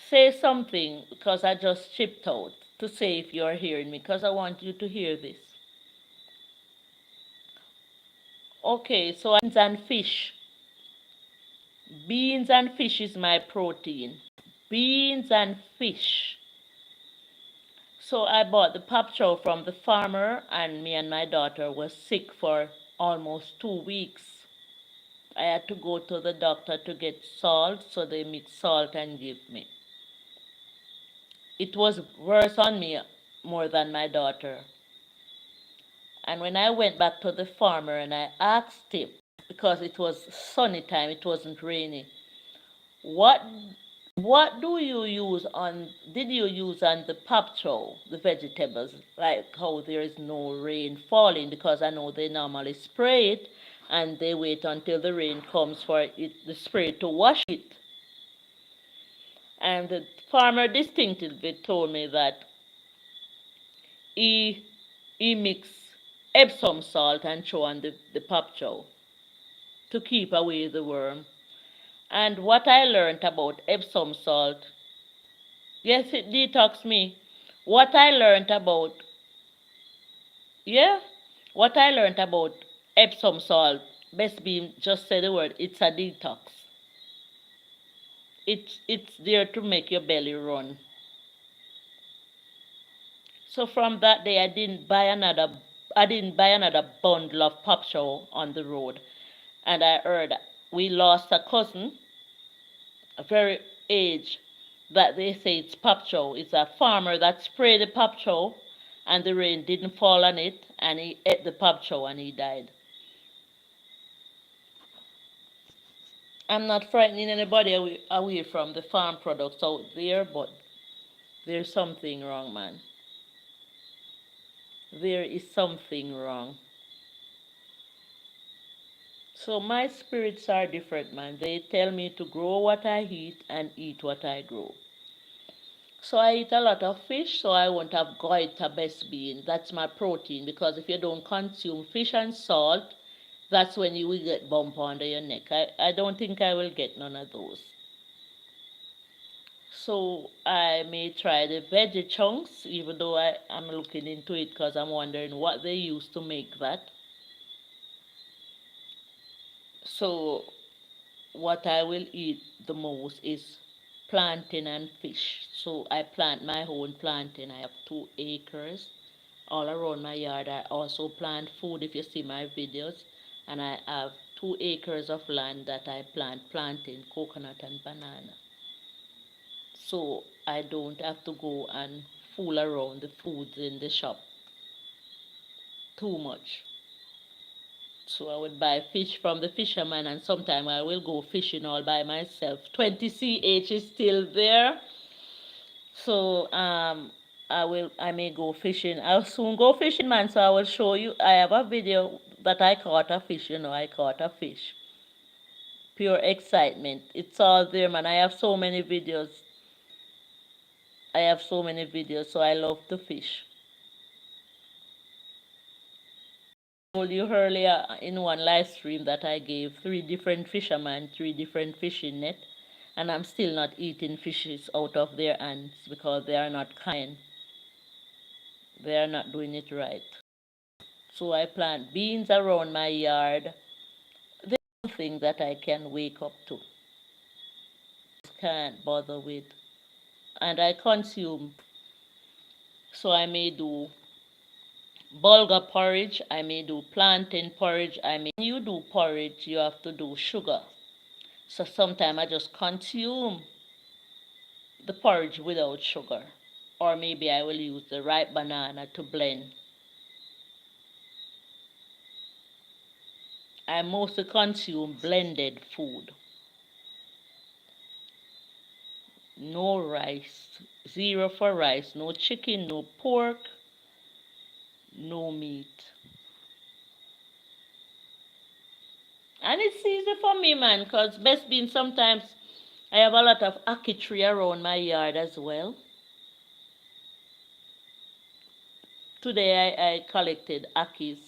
Say something because I just chipped out to say if you're hearing me because I want you to hear this. Okay, so beans and fish. Beans and fish is my protein. Beans and fish. So I bought the pop chow from the farmer and me and my daughter was sick for almost 2 weeks. I had to go to the doctor to get salt, so they mix salt and give me. It was worse on me more than my daughter. And when I went back to the farmer and I asked him, because it was sunny time, it wasn't rainy, what what did you use on the pop chow, the vegetables, like how there is no rain falling, because I know they normally spray it and they wait until the rain comes for the spray to wash it. And the farmer distinctly told me that he he mixed Epsom salt and throw on the pop chow to keep away the worm. And what I learned about Epsom salt, yes, it detox me. What I learned about, yeah, what I learned about Epsom salt, best be just say the word, it's a detox. It's there to make your belly run. So from that day, I didn't buy another bundle of pop show on the road. And I heard we lost a cousin, a very aged, that they say it's pop show. It's a farmer that sprayed the pop show, and the rain didn't fall on it, and he ate the pop show and he died. I'm not frightening anybody away from the farm products out there, but there's something wrong, man. There is something wrong. So my spirits are different, man. They tell me to grow what I eat and eat what I grow. So I eat a lot of fish, so I won't have goiter best being. That's my protein, because if you don't consume fish and salt, that's when you will get bump under your neck. I don't think I will get none of those. So I may try the veggie chunks, even though I'm looking into it because I'm wondering what they use to make that. So what I will eat the most is plantain and fish. So I plant my own plantain. I have 2 acres all around my yard. I also plant food if you see my videos. And I have 2 acres of land that I plant plantain, coconut and banana. So I don't have to go and fool around the foods in the shop too much. So I would buy fish from the fisherman and sometime I will go fishing all by myself. 20 CH is still there. So I may go fishing. I'll soon go fishing, man. So I will show you. I have a video that I caught a fish. I caught a fish. Pure excitement. It's all there, man. I have so many videos. I have so many videos. So I love to fish. I told you earlier in one live stream that I gave 3 different fishermen 3 different fishing net, and I'm still not eating fishes out of their hands because they are not kind. They are not doing it right. So I plant beans around my yard. There's something that I can wake up to. Can't bother with. And I consume. So I may do bulgur porridge. I may do plantain porridge. When you do porridge, you have to do sugar. So sometimes I just consume the porridge without sugar. Or maybe I will use the ripe banana to blend. I mostly consume blended food. No rice, zero for rice, no chicken, no pork, no meat. And it's easy for me, man, because best being sometimes I have a lot of ackee tree around my yard as well. Today I collected ackees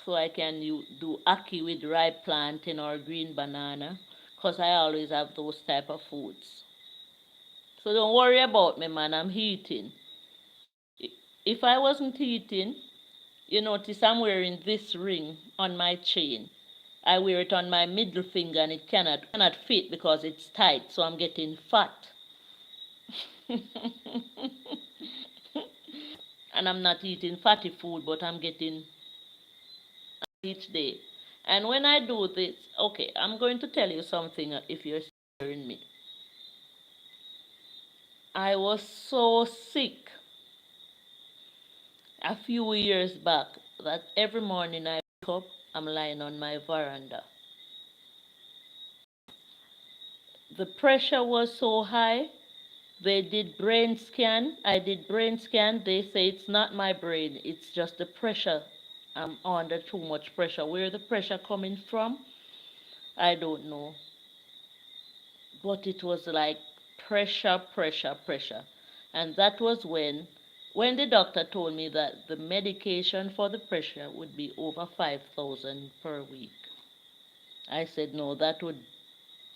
so I can do ackee with ripe plantain or green banana because I always have those type of foods. So don't worry about me, man. I'm eating. If I wasn't eating, you notice I'm wearing this ring on my chain. I wear it on my middle finger and it cannot fit because it's tight, so I'm getting fat. And I'm not eating fatty food, but I'm getting each day. And when I do this, okay, I'm going to tell you something if you're hearing me. I was so sick a few years back that every morning I wake up, I'm lying on my veranda. The pressure was so high. They did brain scan. I did brain scan. They say it's not my brain. It's just the pressure. I'm under too much pressure. Where the pressure coming from, I don't know. But it was like pressure, pressure, pressure. And that was when the doctor told me that the medication for the pressure would be over 5,000 per week. I said, no, that would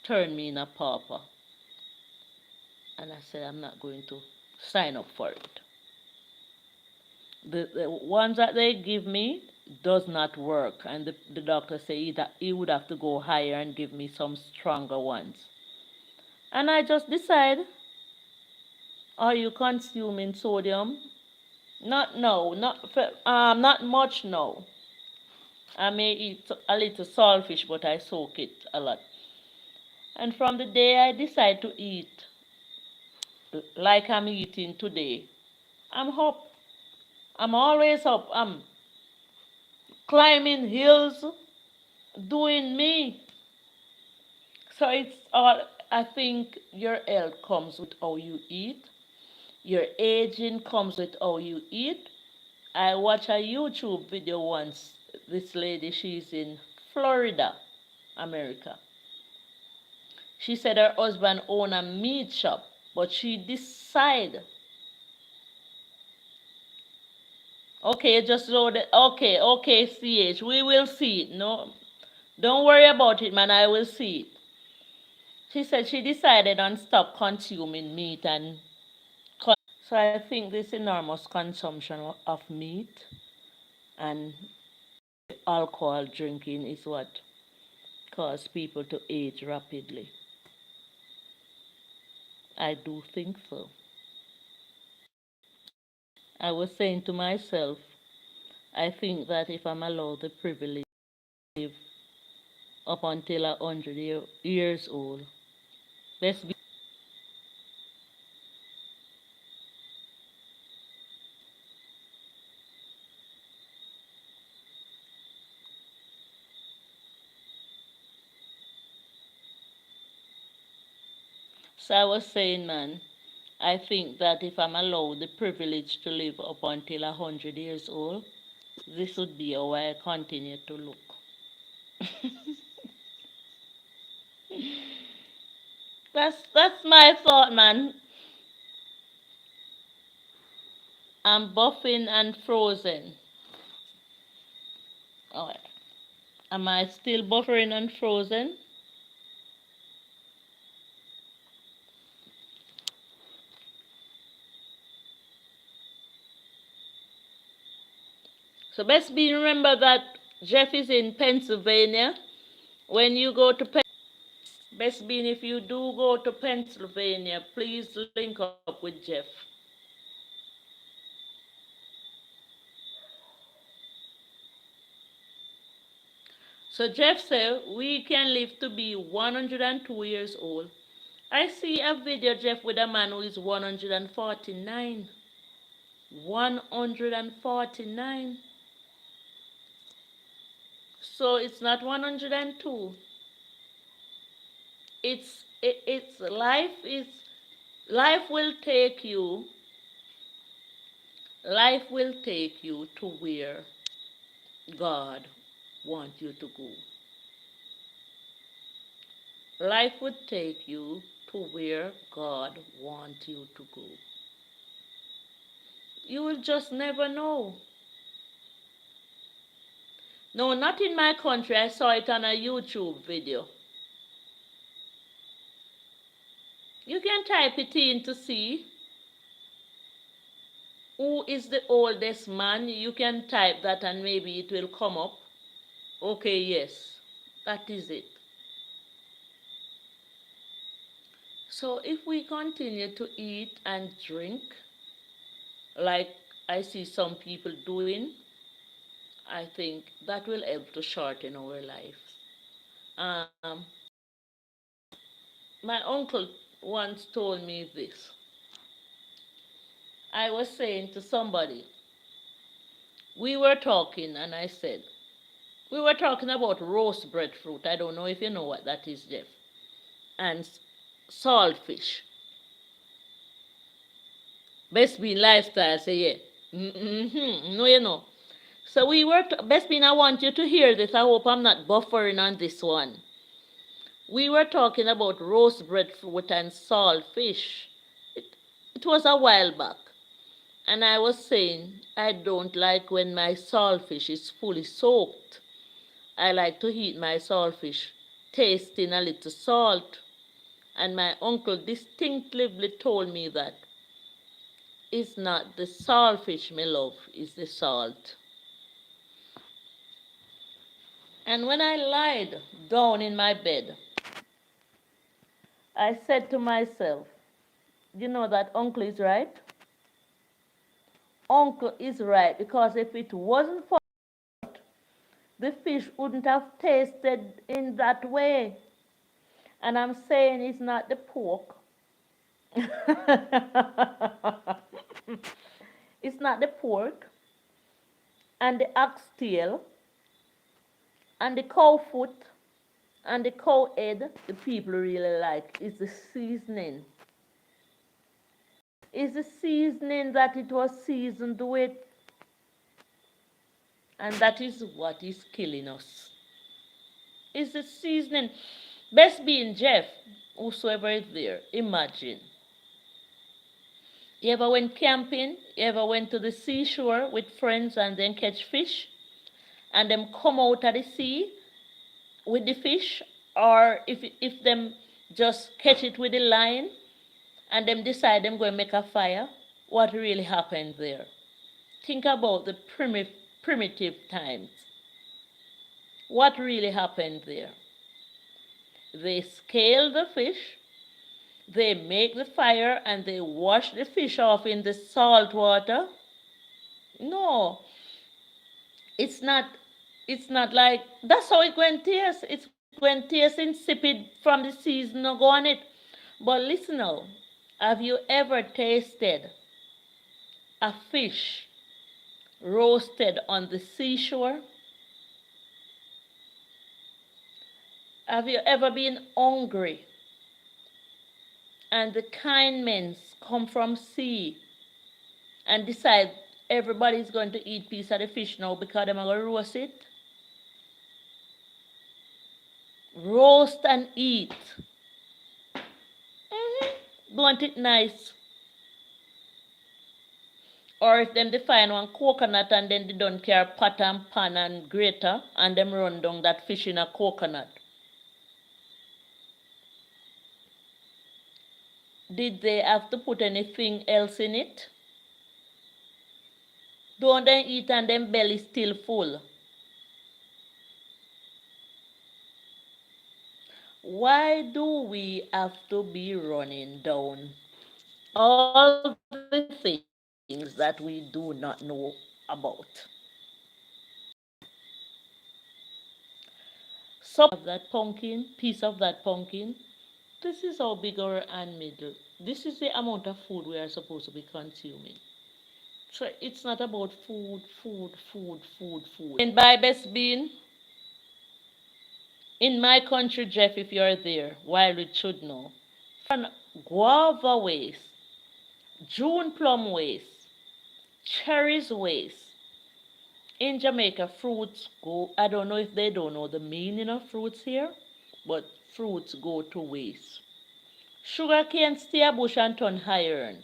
turn me in a pauper. And I said, I'm not going to sign up for it. The ones that they give me does not work, and the doctor said that he would have to go higher and give me some stronger ones. And I just decide, are you consuming sodium? Not no, not much no. I may eat a little saltfish, but I soak it a lot. And from the day I decide to eat like I'm eating today, I'm up. I'm always up. I'm climbing hills, doing me. So it's all, I think your health comes with how you eat. Your aging comes with how you eat. I watched a YouTube video once. This lady, she's in Florida, America. She said her husband owned a meat shop, but she decided, okay, just load it. Okay, okay, CH, we will see it. No, don't worry about it, man. I will see it. She said she decided on stop consuming meat and so I think this enormous consumption of meat and alcohol drinking is what cause people to age rapidly. I do think so. I was saying to myself, I think that if I'm allowed the privilege to live up until 100 years old, let's be. So I was saying, man, I think that if I'm allowed the privilege to live up until 100 years old, this would be how I continue to look. That's my thought, man. I'm buffing and frozen. Oh, am I still buffering and frozen? So best be remember that Jeff is in Pennsylvania. When you go to best be if you do go to Pennsylvania, please link up with Jeff. So Jeff said we can live to be 102 years old. I see a video, Jeff, with a man who is 149. 149. So it's not 102. It's life will take you life will take you to where God wants you to go. Life would take you to where God wants you to go. You will just never know. No, not in my country. I saw it on a YouTube video. You can type it in to see who is the oldest man. You can type that and maybe it will come up. Okay, yes, that is it. So if we continue to eat and drink like I see some people doing, I think that will help to shorten our life. Um, my uncle once told me this. I was saying to somebody, we were talking, and I said, we were talking about roast breadfruit. I don't know if you know what that is, Jeff. And saltfish. Best bean lifestyle, say yeah. No, you know. So we were, Best bean, I want you to hear this. I hope I'm not buffering on this one. We were talking about roast breadfruit and saltfish. It, it was a while back. And I was saying, I don't like when my saltfish is fully soaked. I like to eat my saltfish, tasting a little salt. And my uncle distinctively told me that it's not the saltfish, my love, it's the salt. And when I lied down in my bed, I said to myself, you know that uncle is right? Uncle is right, because if it wasn't for the fish wouldn't have tasted in that way. And I'm saying it's not the pork. It's not the pork and the oxtail and the cow foot and the cow head the people really like. It's the seasoning. It's the seasoning that it was seasoned with. And that is what is killing us. It's the seasoning. Best being Jeff, whosoever is there, imagine. You ever went camping? You ever went to the seashore with friends and then catch fish? And them come out of the sea with the fish? Or if them just catch it with the line and them decide them going to make a fire? What really happened there? Think about the primitive times. What really happened there? They scale the fish, they make the fire, and they wash the fish off in the salt water. No, it's not. It's not like that's how it went taste. It's going taste insipid from the season of on it. But listen now, have you ever tasted a fish roasted on the seashore? Have you ever been hungry and the kind men come from sea and decide everybody's going to eat piece of the fish now because they're going to roast it. Roast and eat. Want it nice. Or if them define one coconut and then they don't care pot and pan and grater and them run down that fish in a coconut. Did they have to put anything else in it? Don't they eat and them belly still full? Why do we have to be running down all the things that we do not know about? Some of that pumpkin, piece of that pumpkin, this is how big our and middle. This is the amount of food we are supposed to be consuming. So it's not about food. And by best being, in my country, Jeff, if you're there, while it should know, guava waste, June plum waste, cherries waste. In Jamaica, fruits go, I don't know if they don't know the meaning of fruits here, but fruits go to waste. Sugar cane stay a bush and turn iron.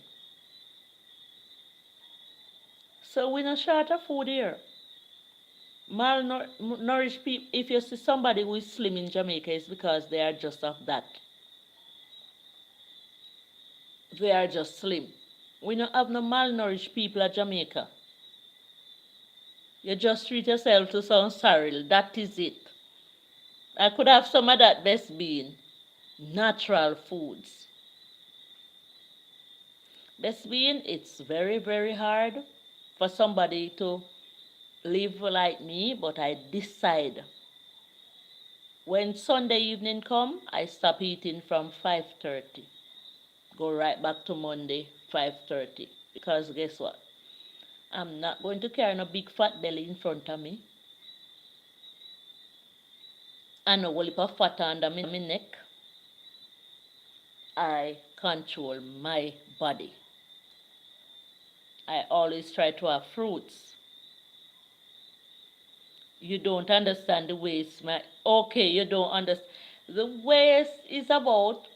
So we're not short of food here. Malnourished people, if you see somebody who is slim in Jamaica, it's because they are just of that. They are just slim. We don't have no malnourished people at Jamaica. You just treat yourself to some sorrel. That is it. I could have some of that best being natural foods. Best being, it's very, very hard for somebody to live like me, but I decide. When Sunday evening come, I stop eating from 5:30. Go right back to Monday, 5:30. Because guess what? I'm not going to carry no big fat belly in front of me. And no whole heap of fat under my neck. I control my body. I always try to have fruits. You don't understand the waste. Okay, you don't understand. The waste is about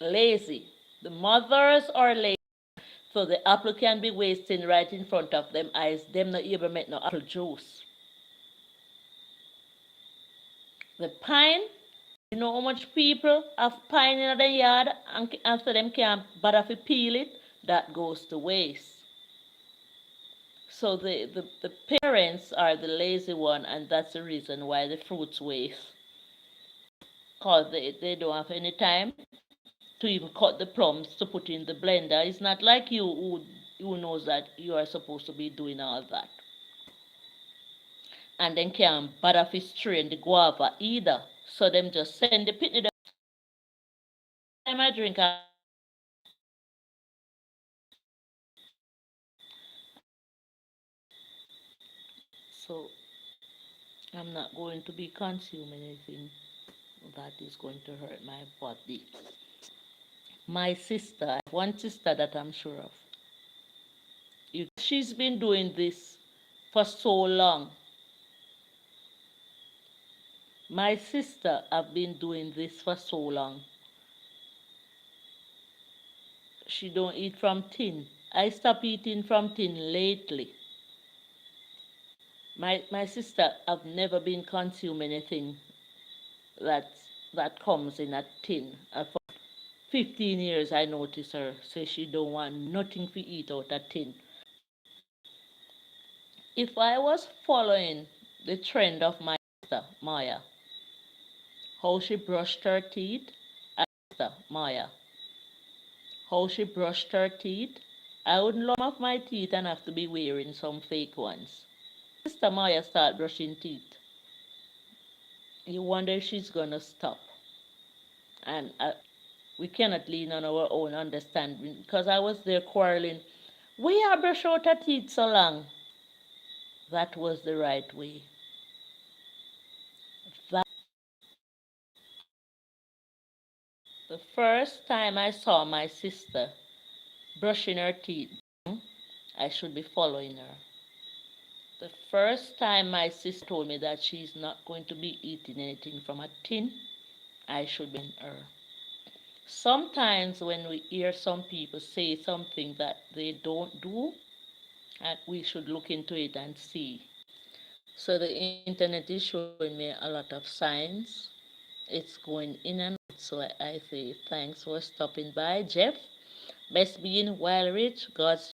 lazy. The mothers are lazy. So the apple can be wasting right in front of them eyes. Them not able to make no apple juice. The pine, you know how much people have pine in their yard and after them can't bother to peel it, that goes to waste. So the parents are the lazy one, and that's the reason why the fruits waste. Because they don't have any time to even cut the plums to put in the blender. It's not like you who knows that you are supposed to be doing all that. And then can't bother to strain the guava either. So them just send the pitney time I drink. So I'm not going to be consuming anything that is going to hurt my body. My sister, I have one sister that I'm sure of. She's been doing this for so long. My sister have been doing this for so long. She don't eat from tin. I stopped eating from tin lately. My sister have never been consuming anything that that comes in a tin. For 15 years I notice her say she don't want nothing to eat out of tin. If I was following the trend of my sister Maya, how she brushed her teeth, sister Maya, how she brushed her teeth, I wouldn't lump off my teeth and have to be wearing some fake ones. Sister Maya start brushing teeth. You wonder if she's gonna stop. And we cannot lean on our own understanding because I was there quarreling. We are brush out our teeth so long. That was the right way. That the first time I saw my sister brushing her teeth, I should be following her. The first time my sister told me that she's not going to be eating anything from a tin, I should be her. Sometimes when we hear some people say something that they don't do, we should look into it and see. So the internet is showing me a lot of signs. It's going in and out. So I say thanks for stopping by, Jeff. Best being while rich, God's